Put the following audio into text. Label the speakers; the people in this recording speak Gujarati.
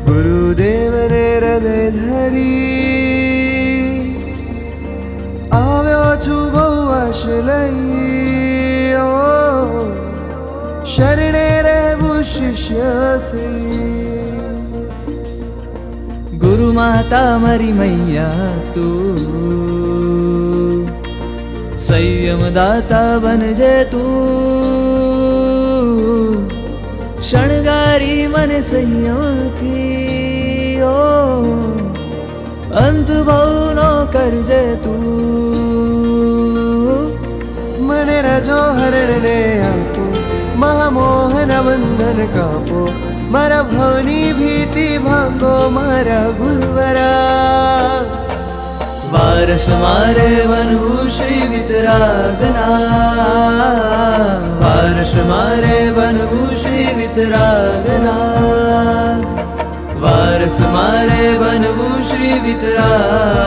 Speaker 1: ગુરુદેવને હૃદય ધરી આવ્યો છું બહુ આશ લઈ શરણે રહેવું શિષ્યથી
Speaker 2: ગુરુ માતા મારી મૈયા તું સંયમ દાતા બનજે તું શણગારી મને સંયમથી અંત ભવનો કરજે તું
Speaker 1: મને રજો હરણને આપો મહામોહન બંધન કાપો મારા ભવની ભીતિ ભાંગો મારા ગુરુવરા
Speaker 2: વારસ મારે બનવું શ્રી વિતરાગના વારસ મારે બનવું શ્રી વિતરાગના વારસ મારે બનવું શ્રી વિતરાગના